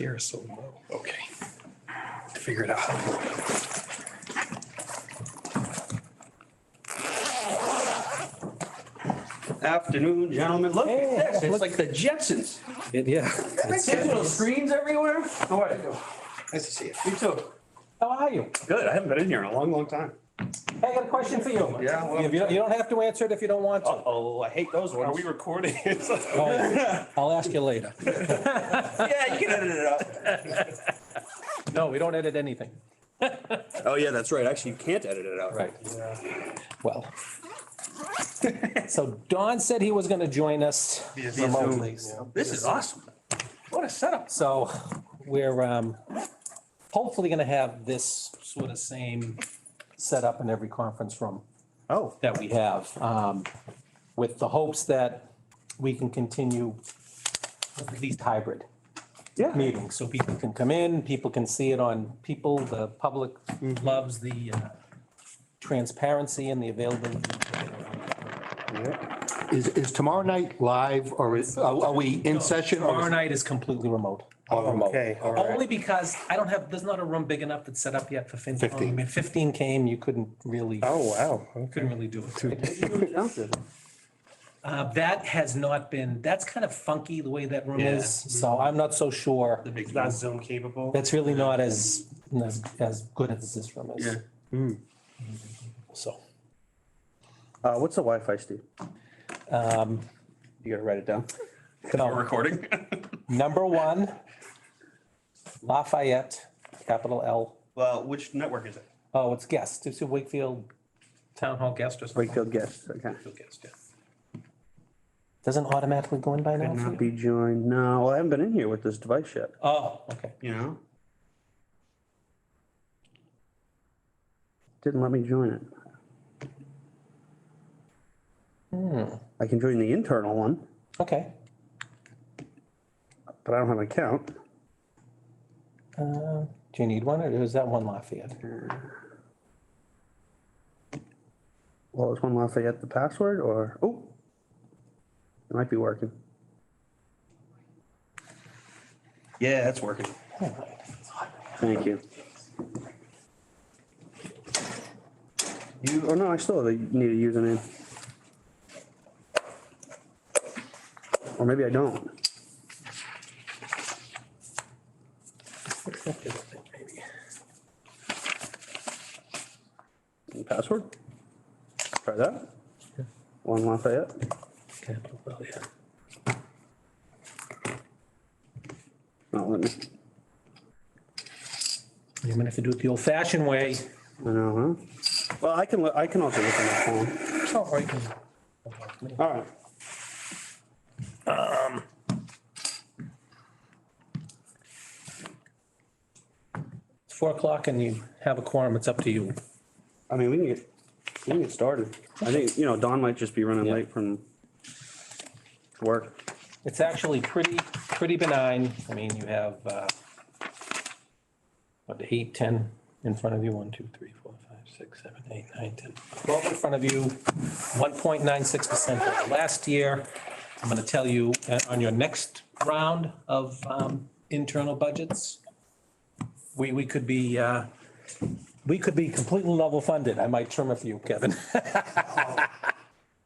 here is so low. Okay. Figure it out. Afternoon, gentlemen. Look at this. It's like the Jetsons. Yeah. There's little screens everywhere. How are you? Nice to see you. You too. How are you? Good. I haven't been in here in a long, long time. Hey, I got a question for you. Yeah, well, You don't have to answer it if you don't want to. Uh-oh, I hate those ones. Are we recording? I'll ask you later. Yeah, you can edit it out. No, we don't edit anything. Oh, yeah, that's right. Actually, you can't edit it out. Right. Yeah. Well. So Don said he was going to join us remotely. This is awesome. What a setup. So we're hopefully going to have this sort of same setup in every conference room Oh, that we have, with the hopes that we can continue at least hybrid yeah. meetings. So people can come in, people can see it on people, the public loves the transparency and the availability. Is tomorrow night live or are we in session? Tomorrow night is completely remote. Okay, all right. Only because there's not a room big enough that's set up yet for 15. 15. I mean, 15 came, you couldn't really wow. couldn't really do it. That has not been, that's kind of funky the way that room Yeah. is. So I'm not so sure. It's not Zoom capable. That's really not as good as this room is. Yeah. So, What's the Wi-Fi, Steve? You gotta write it down. We're recording. number 1, Lafayette, capital L. Well, which network is it? Oh, it's guest. It's a Wakefield Town Hall guest or something. Wakefield guest, okay. Wakefield guest, yeah. Doesn't automatically go in by now? Could for not you? be joined. No, well, I haven't been in here with this device yet, Oh, okay. you know? Didn't let me join it. I can join the internal one, Okay. but I don't have an account. Do you need one or is that one Lafayette? Well, is one Lafayette the password or, oh, it might be working. Yeah, it's working. Thank you. Oh no, I still need a username. Or maybe I don't. Any password? Try that. One Lafayette. Capital L, yeah. Not let me. You're gonna have to do it the old-fashioned way. I know, huh? Well, I can also look on my phone. Oh, or you can. All right. It's 4 o'clock and you have a quorum. It's up to you. I mean, we can get started. I think, Dawn might just be running late from work. It's actually pretty benign. I mean, you have, 8, 10 in front of you. 1, 2, 3, 4, 5, 6, 7, 8, 9, 10. 12 in front of you, 1.96% last year. I'm gonna tell you on your next round of internal budgets, we could be completely level funded. I might trim a few, Kevin.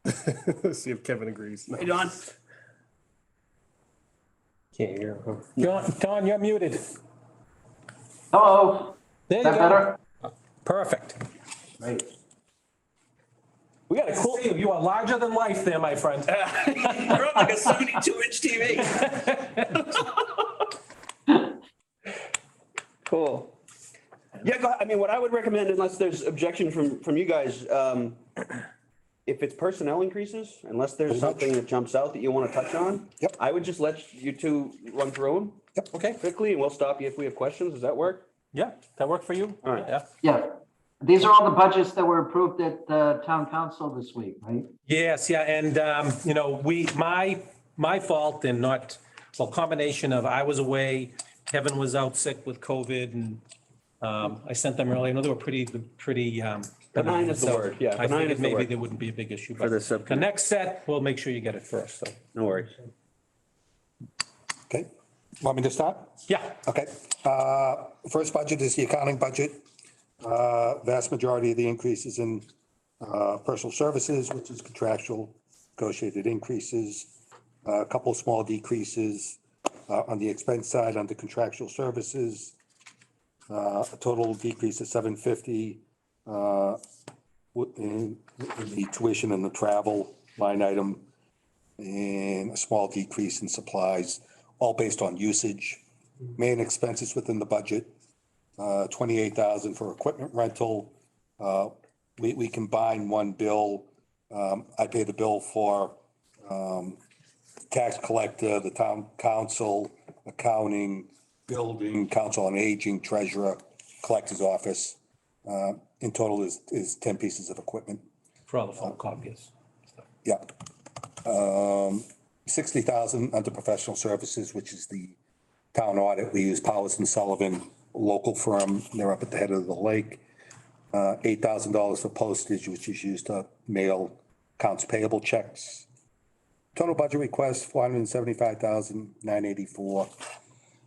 Let's see if Kevin agrees. Hey, Dawn. Can't hear him. Don, you're muted. Hello, There is you that go. better? Perfect. Great. We got a cool, you are larger than life there, my friend. You're up like a 72-inch TV. Cool. Yeah, I mean, what I would recommend, unless there's objection from you guys, if it's personnel increases, unless there's something that jumps out that you want to touch on. Yep. I would just let you two run through them. Yep. Okay. Quickly, and we'll stop you if we have questions. Does that work? Yeah, that work for you? All right. Yeah. Yeah, these are all the budgets that were approved at the town council this week, right? Yes, yeah, and, my fault and not, well, combination of I was away, Kevin was out sick with COVID, and I sent them early. I know they were pretty. Benign is the so word, yeah, I benign figured is the maybe word. there wouldn't be a big issue. For But the the subcommittee. next set, we'll make sure you get it first, so. No worries. Okay. Want me to start? Yeah. Okay. First budget is the accounting budget. Vast majority of the increases in personal services, which is contractual negotiated increases. A couple of small decreases on the expense side under contractual services. A total decrease of $750 in the tuition and the travel line item, and a small decrease in supplies, all based on usage. Main expenses within the budget, 28,000 for equipment rental. We combine one bill. I pay the bill for tax collector, the town council, accounting, building, council on aging, treasurer, collector's office. In total is 10 pieces of equipment. For all the photocopiers. Yeah. 60,000 under professional services, which is the town audit. We use Powers and Sullivan, local firm. They're up at the head of the lake. $8,000 for postage, which is used to mail accounts payable checks. Total budget request, $475,984,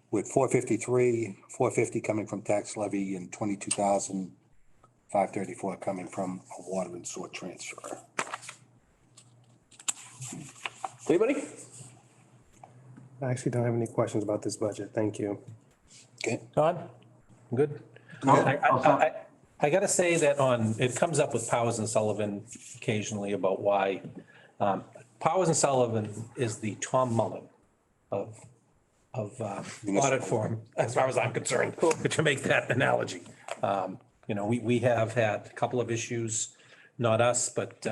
with $450 coming from tax levy and $22,534 coming from a water and sewer transfer. Anybody? I actually don't have any questions about this budget. Thank you. Okay. Don? Good? I gotta say that it comes up with Powers and Sullivan occasionally about why, Powers and Sullivan is the Tom Mullen of audit firm, as far as I'm concerned, to make that analogy. We have had a couple of issues, not us, but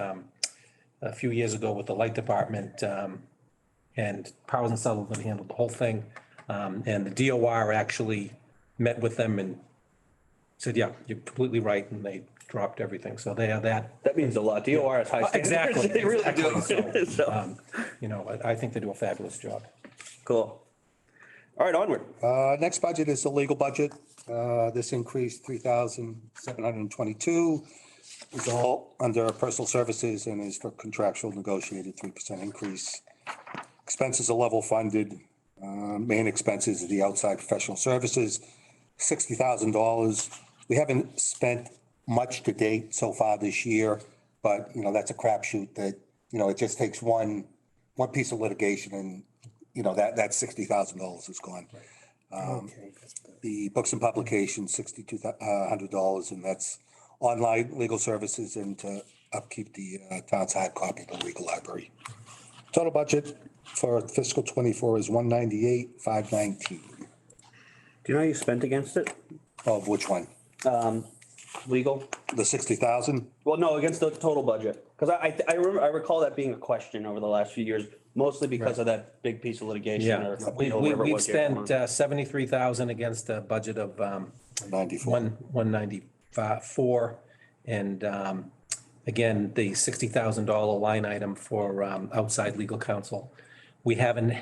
a few years ago with the light department, and Powers and Sullivan handled the whole thing. And the DOR actually met with them and said, yeah, you're completely right, and they dropped everything. So they are that. That means a lot. DOR is high standards. Exactly. They really do. Exactly. So, I think they do a fabulous job. cool. All right, onward. Next budget is the legal budget. This increase, 3,722, is all under personal services and is for contractual negotiated 3% increase. Expenses are level funded. Main expenses are the outside professional services, $60,000. We haven't spent much to date so far this year, but that's a crapshoot that, it just takes one piece of litigation and, that $60,000 is gone. Okay. The books and publications, $6,200, and that's online legal services and to upkeep the town's hard copy of the legal library. Total budget for fiscal '24 is $198,519. Do you know how you spent against it? Of which one? Legal? The 60,000? Well, no, against the total budget. Because I recall that being a question over the last few years, mostly because of that big piece of litigation Yeah, or whatever it we've was. spent 73,000 against a budget of 94. 194. And again, the $60,000 line item for outside legal counsel. We haven't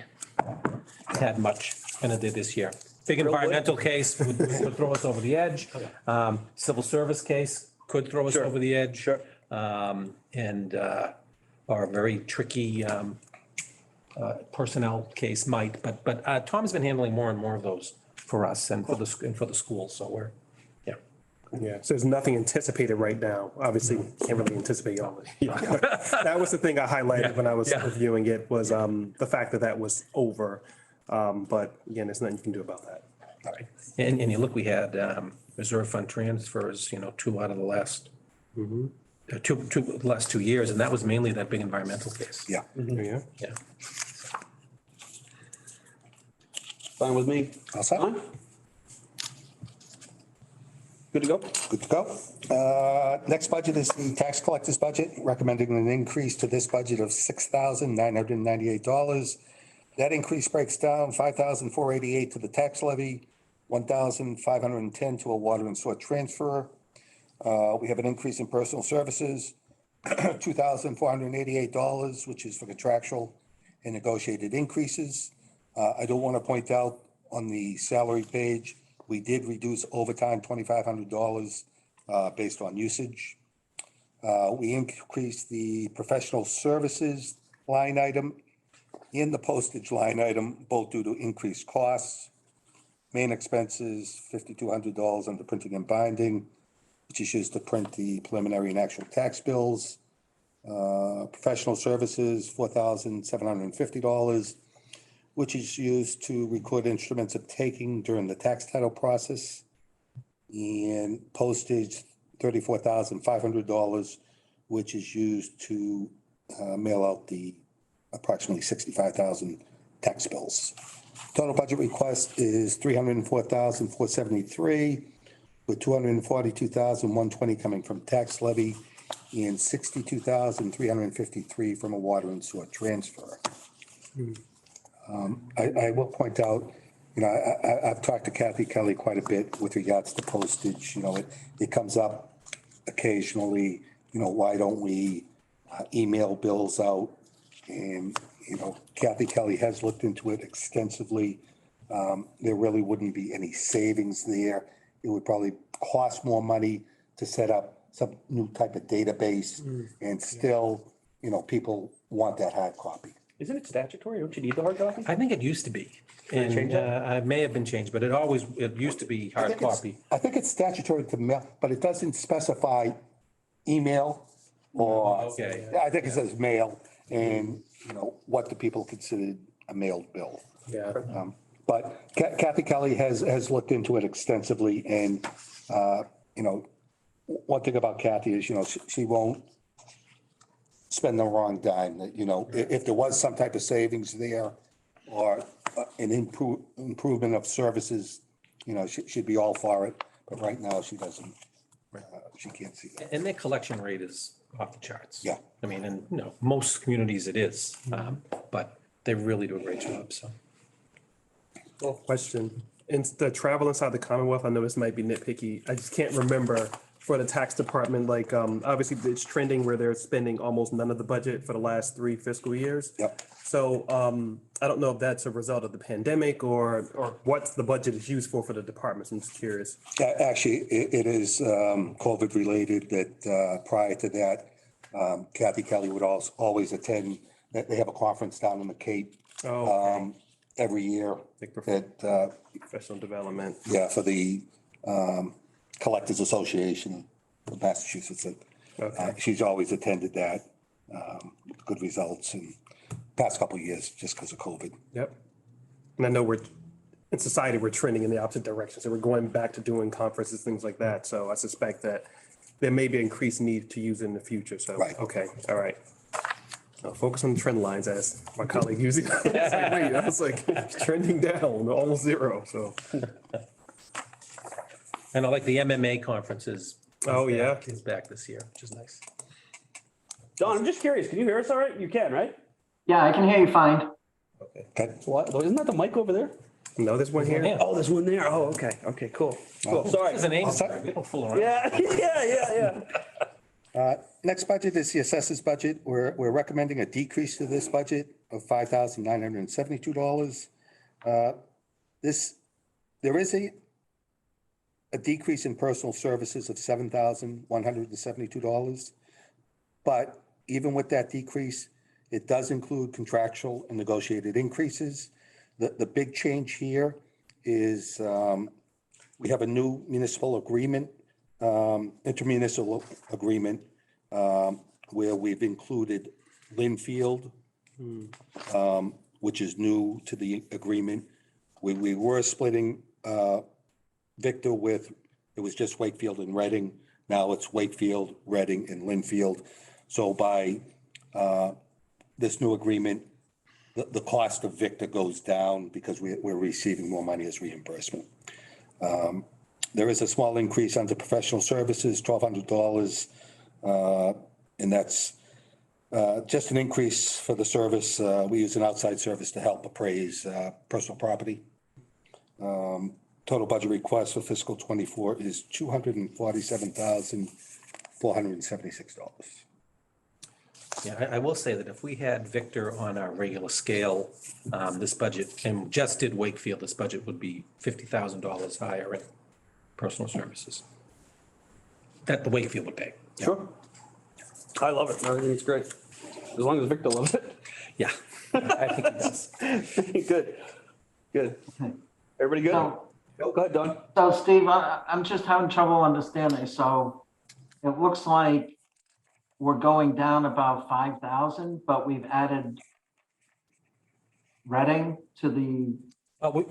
had much in it this year. Big environmental case would throw us over the edge. Civil service case could throw us Sure. over the edge. Sure. And our very tricky personnel case might, but Tom's been handling more and more of those for us and for the school, so we're, yeah. Yeah, so there's nothing anticipated right now. Obviously, can't really anticipate all of it. That was the thing I highlighted when I was Yeah. reviewing it was the fact that was over. But again, there's nothing you can do about that. And you look, we had reserve fund transfers, 2 out of the last, the last 2 years, and that was mainly that big environmental case. Yeah. Yeah. Yeah. Fine with me. All set? Fine. Good to go? Good to go. Next budget is the tax collector's budget, recommending an increase to this budget of $6,998. That increase breaks down $5,488 to the tax levy, $1,510 to a water and sewer transfer. We have an increase in personal services, $2,488, which is for contractual and negotiated increases. I do want to point out on the salary page, we did reduce overtime $2,500 based on usage. We increased the professional services line item and the postage line item, both due to increased costs. Main expenses, $5,200 under printing and binding, which is used to print the preliminary and actual tax bills. Professional services, $4,750, which is used to record instruments of taking during the tax title process. And postage, $34,500, which is used to mail out the approximately 65,000 tax bills. Total budget request is $304,473, with $242,120 coming from tax levy and $62,353 from a water and sewer transfer. I will point out, I've talked to Kathy Kelly quite a bit with regards to postage. It comes up occasionally, why don't we email bills out? And, Kathy Kelly has looked into it extensively. There really wouldn't be any savings there. It would probably cost more money to set up some new type of database, and still, people want that hard copy. Isn't it statutory? Don't you need the hard copy? I think it used to be. Did they change And that? it may have been changed, but it used to be hard copy. I think it's statutory to mail, but it doesn't specify email or, Okay. I think it says mail, and, what the people considered a mailed bill. Yeah. But Kathy Kelly has looked into it extensively, and, one thing about Kathy is, she won't spend the wrong dime. That, if there was some type of savings there or an improvement of services, she'd be all for it. But right now, she doesn't, she can't see that. And their collection rate is off the charts. Yeah. I mean, most communities it is, but they really do a great job, so. Question. In the travel inside the Commonwealth, I know this might be nitpicky. I just can't remember for the tax department, like, obviously it's trending where they're spending almost none of the budget for the last 3 fiscal years. Yep. So, I don't know if that's a result of the pandemic or what the budget is used for the departments. I'm just curious. Actually, it is COVID related. That prior to that, Kathy Kelly would always attend. They have a conference down in the Cape every year. That Professional development. yeah, for the Collectors Association of Massachusetts. Okay. She's always attended that. Good results in past couple of years just because of COVID. Yep. And I know in society, we're trending in the opposite direction. So we're going back to doing conferences, things like that. So I suspect that there may be increased need to use it in the future. So, Right. Okay. All right. I'll focus on the trend lines as my colleague usually. I was like, it's trending down, almost zero. So, And I like the MMA conferences. Oh, yeah. Is back this year, which is nice. Don, I'm just curious. Can you hear us all right? You can, right? Yeah, I can hear you fine. Okay. What? Isn't that the mic over there? no, there's one here. Yeah. Oh, there's one there. Oh, okay. Okay, cool. Cool. Sorry. It's an aim. set. We don't fool around. Yeah, yeah. Next budget is the assessors budget. We're recommending a decrease to this budget of $5,972. There is a decrease in personal services of $7,172. But even with that decrease, it does include contractual and negotiated increases. The big change here is we have a new municipal agreement, intermunicipal agreement, where we've included Linfield, which is new to the agreement. We were splitting Victor with, it was just Wakefield and Reading. Now it's Wakefield, Reading, and Linfield. So by this new agreement, the cost of Victor goes down because we're receiving more money as reimbursement. There is a small increase under professional services, $1,200. And that's just an increase for the service. We use an outside service to help appraise personal property. Total budget request for fiscal '24 is $247,476. Yeah, I will say that if we had Victor on our regular scale, this budget, and just did Wakefield, this budget would be $50,000 higher in personal services. That the Wakefield would pay. Sure. I love it. I think it's great. As long as Victor loves it. Yeah. I think he does. Good, good. Everybody good? So, Oh, go ahead, Don. so Steve, I'm just having trouble understanding. So it looks like we're going down about 5,000, but we've added Reading to the,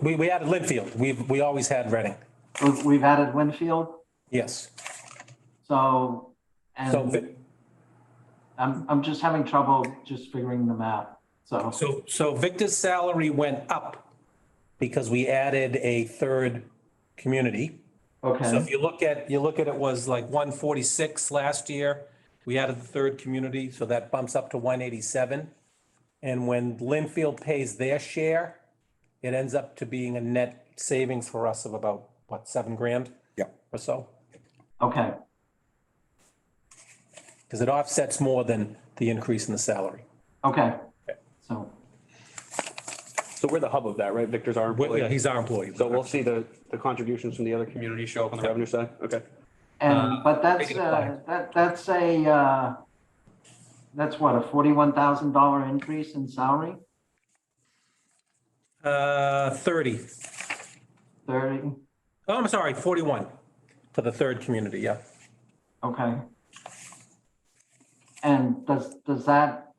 We added Linfield. We always had Reading. we've added Winfield. Yes. So, So, and I'm just having trouble just figuring the math. so Victor's salary went up because we added a third community. So Okay, if you look at it was like 146 last year. We added the third community, so that bumps up to 187. And when Linfield pays their share, it ends up to being a net savings for us of about, what, $7,000 Yeah. or so? okay, Because it offsets more than the increase in the salary. okay. So, So we're the hub of that, right? Victor's our employee. Yeah, he's our employee. So we'll see the contributions from the other communities show up on the revenue side? Okay. and, but that's, make it apply. that's what, a $41,000 increase in salary? 30. 30, Oh, I'm sorry, 41 for the third community, yeah. okay. And is that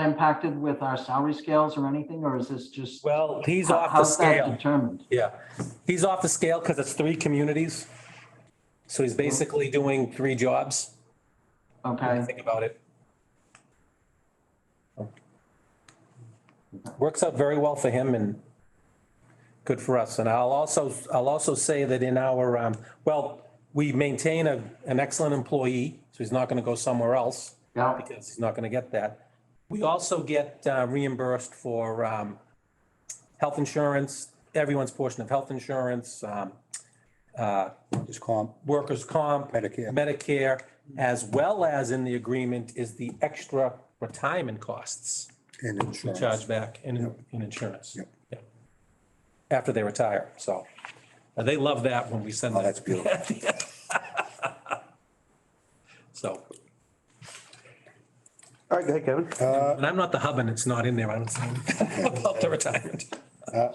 impacted with our salary scales or anything, or is this just? Well, he's off the How's that scale. determined? Yeah, he's off the scale because it's 3 communities. So he's basically doing 3 jobs. Okay, Think about it. Works out very well for him and good for us. And I'll also say that in our, we maintain an excellent employee, so he's not going to go somewhere else yeah, because he's not going to get that. We also get reimbursed for health insurance, everyone's portion of health insurance, Just comp, workers' comp, Medicare. Medicare, as well as in the agreement is the extra retirement costs and we insurance. charge back in insurance. Yep. Yeah. After they retire, so they love that when we send Oh, that. that's beautiful. So, All right, go ahead, Kevin. and I'm not the hub and it's not in there, I don't say about the retirement.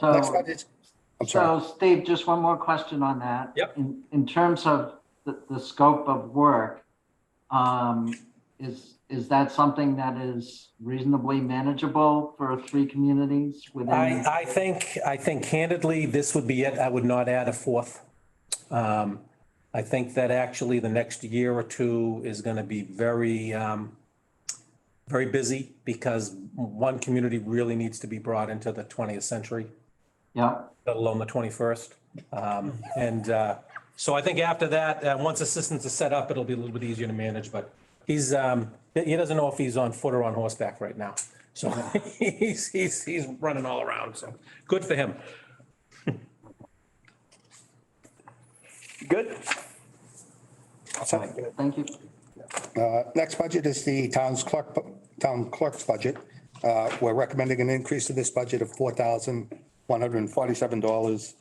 So- Next budget, I'm sorry. so Steve, just one more question on that. Yep. In terms of the scope of work, is that something that is reasonably manageable for 3 communities within? I think candidly, this would be it. I would not add a fourth. I think that actually the next year or two is going to be very, very busy because one community really needs to be brought into the 20th century, Yeah, let alone the 21st. So I think after that, once assistants are set up, it'll be a little bit easier to manage, but he doesn't know if he's on foot or on horseback right now. So he's running all around, so good for him. Good? thank you. Next budget is the town clerk's budget. We're recommending an increase to this budget of $4,147.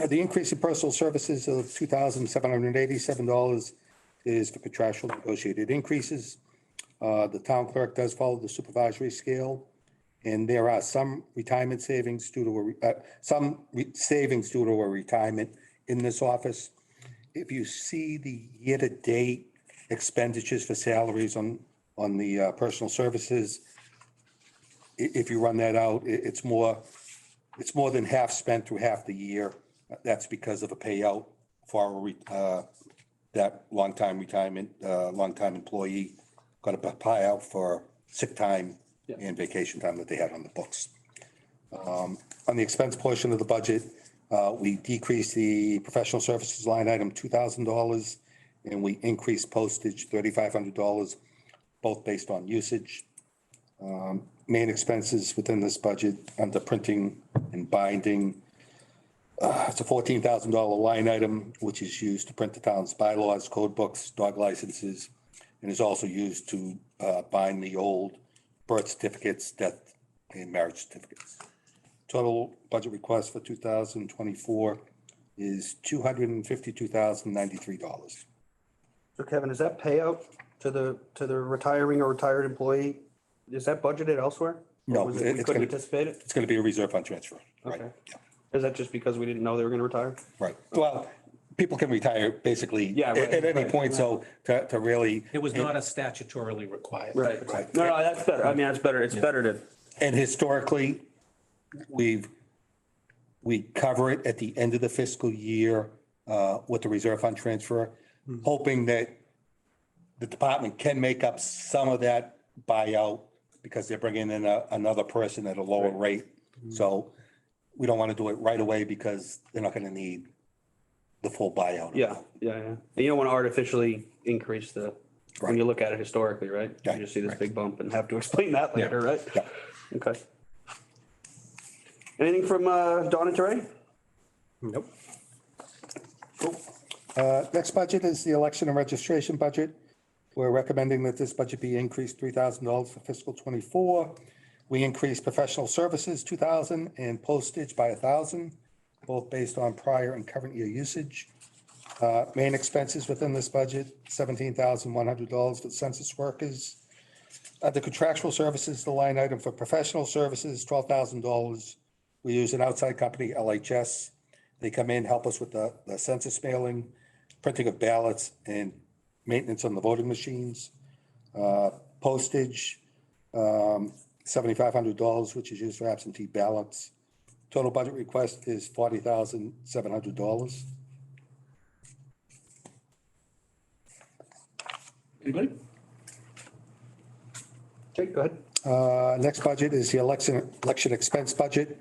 The increase in personal services of $2,787 is for contractual negotiated increases. The town clerk does follow the supervisory scale, and there are some retirement savings due to savings due to a retirement in this office. If you see the year-to-date expenditures for salaries on the personal services, if you run that out, it's more than half spent through half the year. That's because of a payout for that long-time retirement, long-time employee got a payout for sick time and vacation time that they had on the books. On the expense portion of the budget, we decreased the professional services line item $2,000, and we increased postage $3,500, both based on usage. Main expenses within this budget under printing and binding. It's a $14,000 line item, which is used to print the town's bylaws, code books, dog licenses, and is also used to bind the old birth certificates, death, and marriage certificates. Total budget request for 2024 is $252,093. So Kevin, is that payout to the retiring or retired employee, is that budgeted elsewhere? No, Or was it, we it's couldn't gonna, anticipate it? it's gonna be a reserve fund transfer, right? Okay. Yeah. Is that just because we didn't know they were gonna retire? Right. Well, people can retire basically Yeah, right, at any right. point, so to really. It was not a statutorily required. Right. No, no, that's better. I mean, that's better. It's better to, And historically, we cover it at the end of the fiscal year with the reserve fund transfer, hoping that the department can make up some of that buyout because they're bringing in another person at a lower rate. So we don't want to do it right away because they're not going to need the full buyout. yeah. And you don't want to artificially increase when Right. you look at it historically, right? Yeah, You just see this big bump and have to explain that later, right? Yeah. Okay. Anything from Don and Terray? Nope. Next budget is the election and registration budget. We're recommending that this budget be increased $3,000 for fiscal '24. We increased professional services 2,000 and postage by 1,000, both based on prior and current year usage. Main expenses within this budget, $17,100 for census workers. The contractual services, the line item for professional services, $12,000. We use an outside company, LHS. They come in, help us with the census mailing, printing of ballots, and maintenance on the voting machines. Postage, $7,500, which is used for absentee ballots. Total budget request is $40,700. Anybody? Okay, go ahead. Next budget is the election expense budget.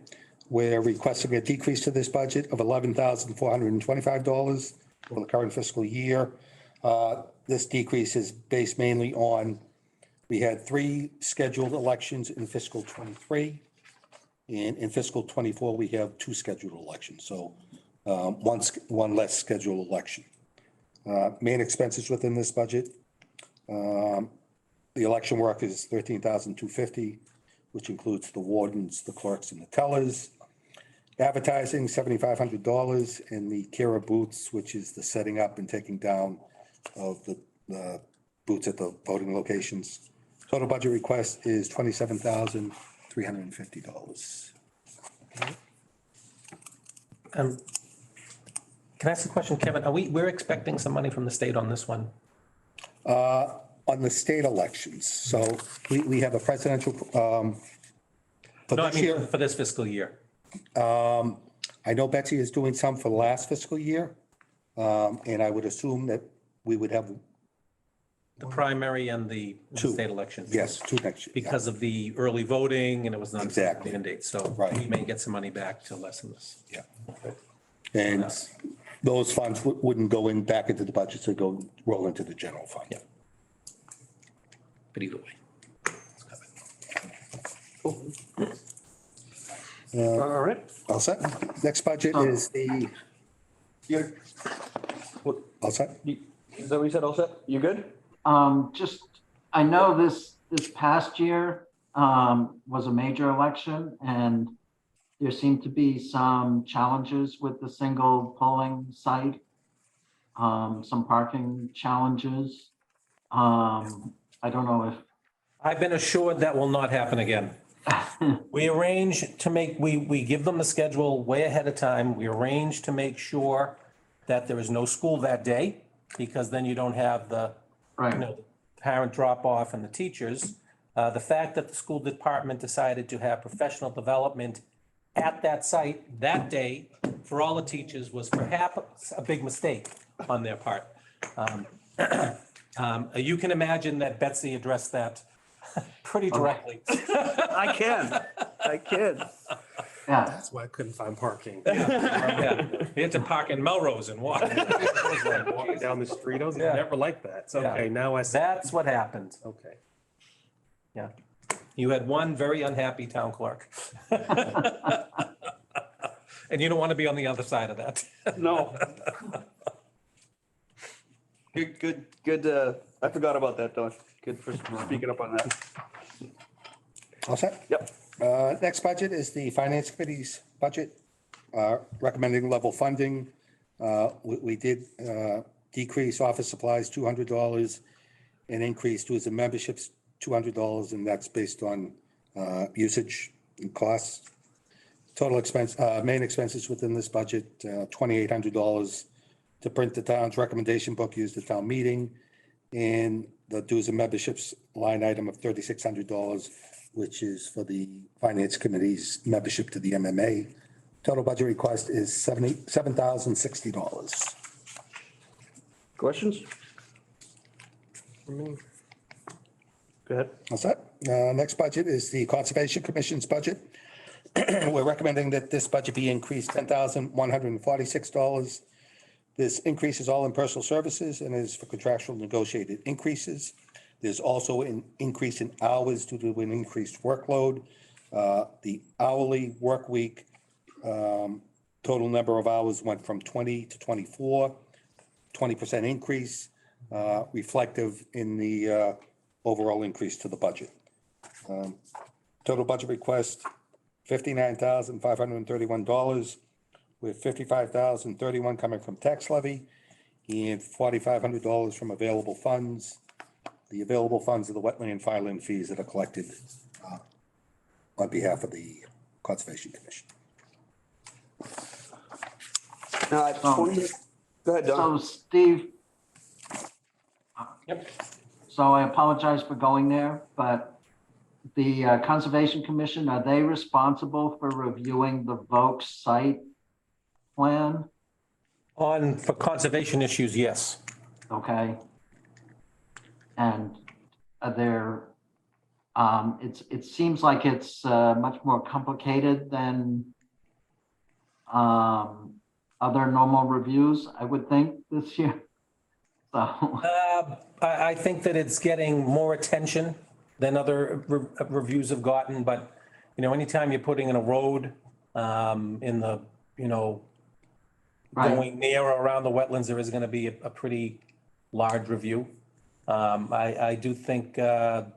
We're requesting a decrease to this budget of $11,425 for the current fiscal year. This decrease is based mainly on, we had 3 scheduled elections in fiscal '23. And in fiscal '24, we have 2 scheduled elections, so one less scheduled election. Main expenses within this budget. The election work is $13,250, which includes the wardens, the clerks, and the tellers. Advertising, $7,500, and the Kira booths, which is the setting up and taking down of the booths at the voting locations. Total budget request is $27,350. Can I ask a question, Kevin? We're expecting some money from the state on this one? On the state elections, so we have a presidential, for No, I this mean, year. for this fiscal year. I know Betsy is doing some for the last fiscal year. And I would assume that we would have, The primary and the Two. state elections. yes, 2 next year. Because of the early voting and it was not a Exactly. mandate, so Right. we may get some money back to lessen this. Yeah. And those funds wouldn't go in back into the budget, so go roll into the general fund. Yeah. But either way. All right. All set? Next budget is the, You're, all set? is that what you said? All set? You good? I know this past year was a major election and there seemed to be some challenges with the single polling site, some parking challenges. I don't know if, I've been assured that will not happen again. We arrange to make, we give them the schedule way ahead of time. We arrange to make sure that there is no school that day, because then you don't have the, right, parent drop off and the teachers. The fact that the school department decided to have professional development at that site that day for all the teachers was perhaps a big mistake on their part. You can imagine that Betsy addressed that pretty directly. I can. yeah. That's why I couldn't find parking. Yeah, we had to park in Melrose and walk. Walking down the street, I was Yeah. never like that. It's Yeah. okay, now I see. That's what happened. Okay. Yeah. You had one very unhappy town clerk. And you don't want to be on the other side of that. No. Good. I forgot about that, Don. Good for speaking up on that. All set? Yep. Next budget is the finance committee's budget, recommending level funding. We did decrease office supplies $200 and increase dues and memberships $200, and that's based on usage and costs. Total expense, main expenses within this budget, $2,800 to print the town's recommendation book used at town meeting, and the dues and memberships line item of $3,600, which is for the finance committee's membership to the MMA. Total budget request is $7,060. Questions? Go ahead. What's that? Next budget is the Conservation Commission's budget. We're recommending that this budget be increased $10,146. This increase is all in personal services and is for contractual negotiated increases. There's also an increase in hours due to an increased workload. The hourly work week, total number of hours went from 20 to 24, 20% increase, reflective in the overall increase to the budget. Total budget request, $59,531, with $55,031 coming from tax levy and $4,500 from available funds. The available funds are the wetland filing fees that are collected on behalf of the Conservation Commission. Now, go ahead, Don. So Steve, Yep. so I apologize for going there, but the Conservation Commission, are they responsible for reviewing the Volk site plan? For conservation issues, yes. Okay. And are there, it seems like it's much more complicated than other normal reviews, I would think, this year. So, I think that it's getting more attention than other reviews have gotten, but, anytime you're putting in a road in the, right, going near or around the wetlands, there is going to be a pretty large review. I do think our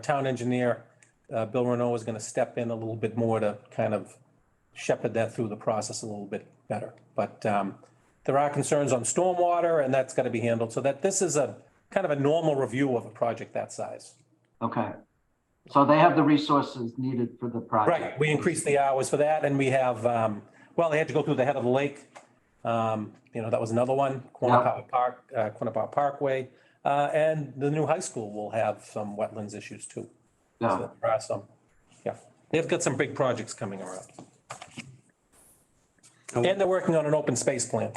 town engineer, Bill Renault, is going to step in a little bit more to kind of shepherd that through the process a little bit better. But there are concerns on stormwater, and that's got to be handled, so that this is a kind of a normal review of a project that size. okay. So they have the resources needed for the project. Right, we increased the hours for that, and we have, they had to go through the head of the lake. That was another one, Quinnipiac Parkway. And the new high school will have some wetlands issues too. Yeah. So there are some, they've got some big projects coming around. And they're working on an open space plan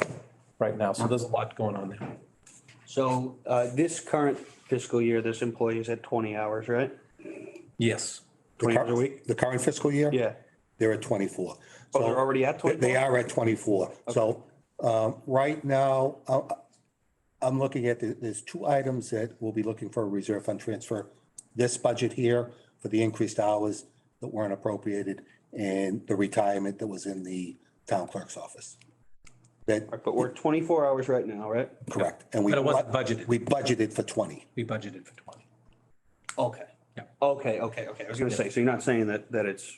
right now, so there's a lot going on there. So this current fiscal year, this employee is at 20 hours, right? Yes. 20 hours a week? The current fiscal year? Yeah. They're at 24. Oh, they're already at 24? They are at 24. So right now, I'm looking at, there's two items that we'll be looking for a reserve fund transfer. This budget here for the increased hours that weren't appropriated, and the retirement that was in the town clerk's office. That, But we're 24 hours right now, right? correct. And But it wasn't budgeted. We budgeted for 20. We budgeted for 20. Okay. Yeah. Okay. I was gonna say, so you're not saying that it's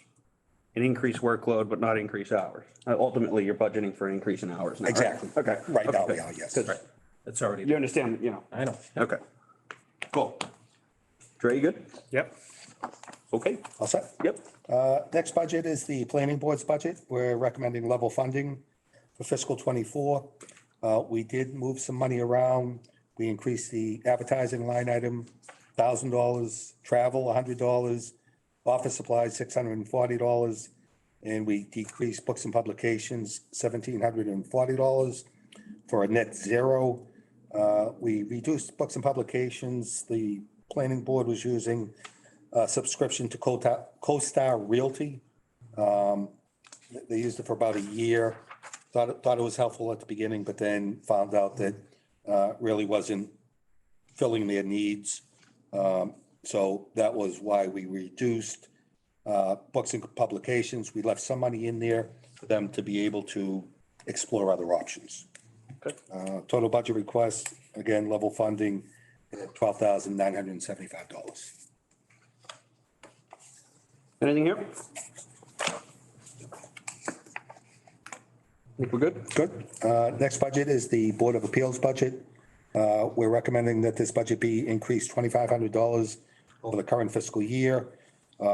an increased workload, but not increased hours. Ultimately, you're budgeting for an increase in hours now, right? Exactly. Okay. Right now, Okay, we are, yes. good. Right. That's already, You understand, I know. Okay. Cool. Dre, you good? Yep. Okay. All set? Yep. Next budget is the planning board's budget. We're recommending level funding for fiscal '24. We did move some money around. We increased the advertising line item, $1,000, travel, $100, office supplies, $640, and we decreased books and publications, $1,740 for a net zero. We reduced books and publications. The planning board was using a subscription to CoStar Realty. They used it for about a year. Thought it was helpful at the beginning, but then found out that really wasn't filling their needs. So that was why we reduced books and publications. We left some money in there for them to be able to explore other options. Okay. Total budget request, again, level funding, $12,975. Anything here? Think we're good? Good. Next budget is the Board of Appeals budget. We're recommending that this budget be increased $2,500 over the current fiscal year.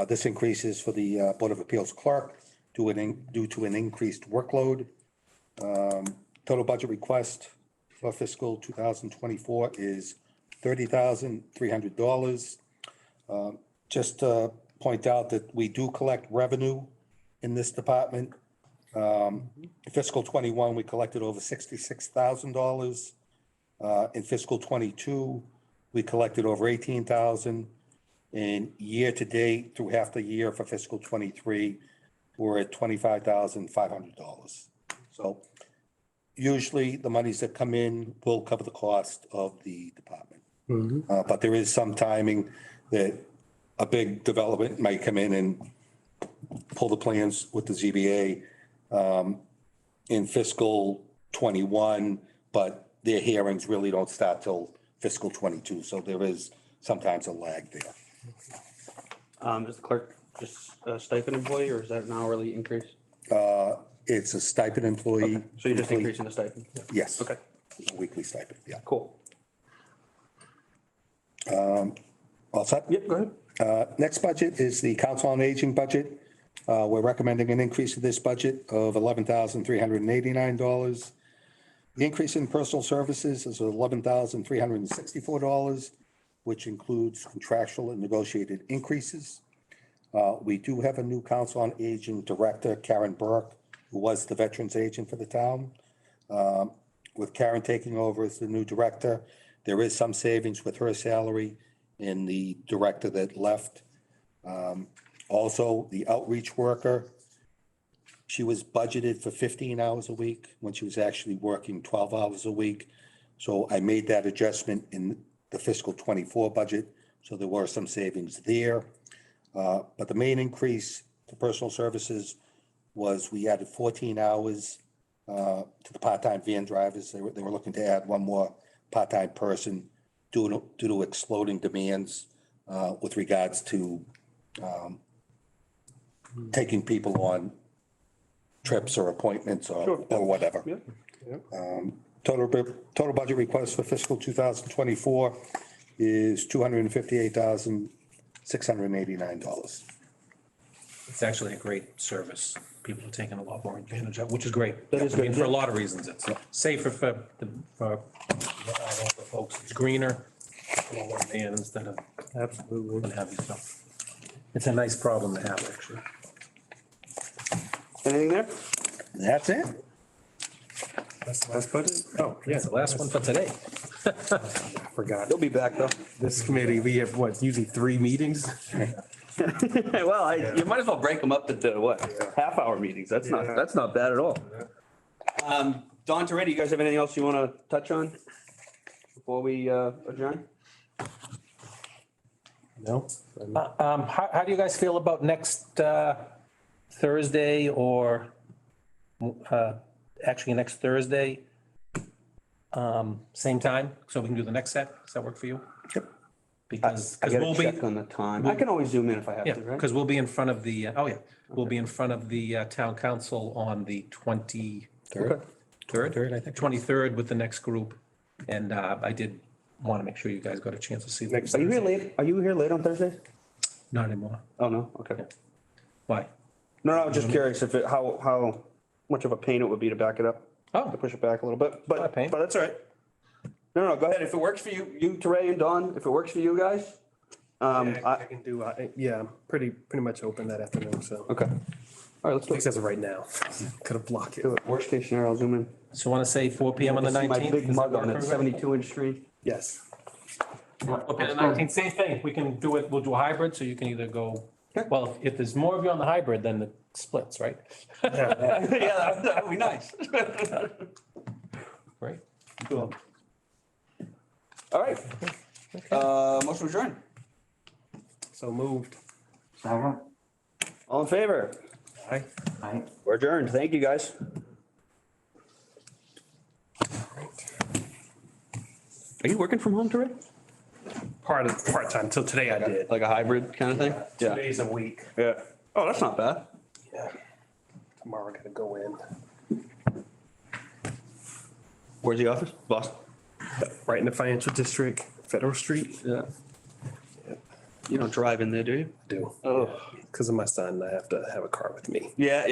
This increase is for the Board of Appeals clerk due to an increased workload. Total budget request for fiscal 2024 is $30,300. Just to point out that we do collect revenue in this department. Fiscal 21, we collected over $66,000. In fiscal 22, we collected over 18,000. And year to date, through half the year for fiscal 23, we're at $25,500. So usually the monies that come in will cover the cost of the department. But there is some timing that a big development might come in and pull the plans with the ZBA in fiscal 21, but their hearings really don't start till fiscal 22. So there is sometimes a lag there. Is the clerk just a stipend employee or is that an hourly increase? It's a stipend employee. So you're just increasing the stipend? Yes. Okay, A weekly stipend, yeah. cool. All set? Yep, go ahead. Next budget is the Council on Aging budget. We're recommending an increase of this budget of $11,389. The increase in personal services is $11,364, which includes contractual and negotiated increases. We do have a new Council on Aging Director, Karen Burke, who was the Veterans Agent for the town. With Karen taking over as the new director, there is some savings with her salary in the director that left. Also, the outreach worker, she was budgeted for 15 hours a week when she was actually working 12 hours a week. So I made that adjustment in the fiscal 24 budget. So there were some savings there. But the main increase to personal services was we added 14 hours to the part-time van drivers. They were looking to add one more part-time person due to exploding demands with regards to taking people on trips or appointments or whatever. Yep. Total budget request for fiscal 2024 is $258,689. It's actually a great service. People are taking a lot more advantage of, which is great. That is I mean, good, for a yeah. lot of reasons. It's safer for the folks. It's greener. More one man instead of Absolutely. what have you. So it's a nice problem to have, actually. Anything there? That's it. That's the last budget? Oh, yeah. It's the last one for today. I forgot. You'll be back though. This committee, we have what, usually 3 meetings? Well, you might as well break them up into what, half-hour meetings. That's not bad at all. Don, Toretto, you guys have anything else you want to touch on before we adjourn? No? How do you guys feel about next Thursday or actually next Thursday? Same time, so we can do the next set. Does that work for you? Yep. Because I we'll gotta be, check on the time. I can always zoom in if I have yeah, to, right? because we'll be in front of the, we'll be in front of the town council on the 23rd, I think. 23rd with the next group. And I did want to make sure you guys got a chance to see. Next Are you here late? Are you here late on Thursdays? Not anymore. Oh, no? Okay. Why? No, I'm just curious if how much of a pain it would be to back it up, to Oh, push it back a little bit, Not a but pain. that's all right. No, go ahead. If it works for you, Teray and Dawn, if it works for you guys. I can do, yeah, I'm pretty much open that afternoon, so. Okay. All right, let's At do least it. as of right now. Could have blocked it. Do it. Worst case scenario, I'll zoom in. so want to say 4 PM on the See 19th? my big Does that mug on work it, for everybody? 72-inch screen. Yes. Okay, the 19th, same thing. We can do it, we'll do a hybrid, so you can either go, well, if there's more of you on the hybrid, then it splits, right? Yeah, that would be nice. Right? Cool. All right. Motion adjourned. So moved. Second? All in favor? Aye. Aye. We're adjourned. Thank you, guys. Are you working from home, Teray? Part-time, till today I did. Like a hybrid kind of thing? 2 days a week. Yeah. Oh, that's not bad. Yeah. Tomorrow I gotta go in. Where's the office? Boston. Right in the financial district, Federal Street. Yeah. You don't drive in there, do you? Do. Oh. Because of my son, I have to have a car with me. Yeah.